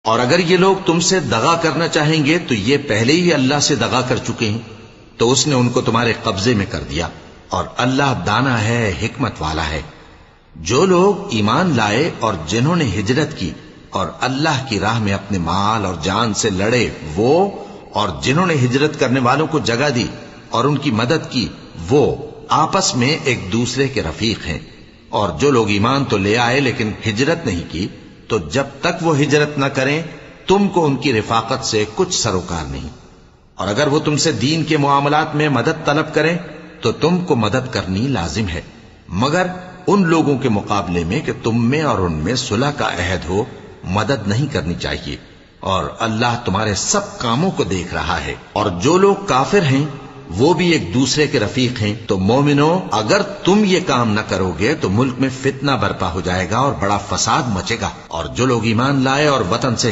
اور اگر یہ لوگ تم سے دغا کرنا چاہیں گے تو یہ پہلے ہی اللہ سے دغا کر چکے ہیں، تو اس نے ان کو تمہارے قبضے میں کر دیا، اور اللہ دانا ہے، حکمت والا ہے۔ جو لوگ ایمان لائے اور جنہوں نے ہجرت کی اور اللہ کی راہ میں اپنے مال اور جان سے لڑے، وہ اور جنہوں نے ہجرت کرنے والوں کو جگہ دی اور ان کی مدد کی، وہ آپس میں ایک دوسرے کے رفیق ہیں۔ اور جو لوگ ایمان تو لے آئے لیکن ہجرت نہیں کی، تو جب تک وہ ہجرت نہ کریں تم کو ان کی رفاقت سے کچھ سروکار نہیں۔ اور اگر وہ تم سے دین کے معاملات میں مدد طلب کریں تو تم کو مدد کرنی لازم ہے، مگر ان لوگوں کے مقابلے میں کہ تم میں اور ان میں صلح کا عہد ہو مدد نہیں کرنی چاہیے، اور اللہ تمہارے سب کاموں کو دیکھ رہا ہے۔ اور جو لوگ کافر ہیں وہ بھی ایک دوسرے کے رفیق ہیں۔ تو مومنو، اگر تم یہ کام نہ کرو گے تو ملک میں فتنہ برپا ہو جائے گا اور بڑا فساد مچے گا، اور جو لوگ ایمان لائے اور وطن سے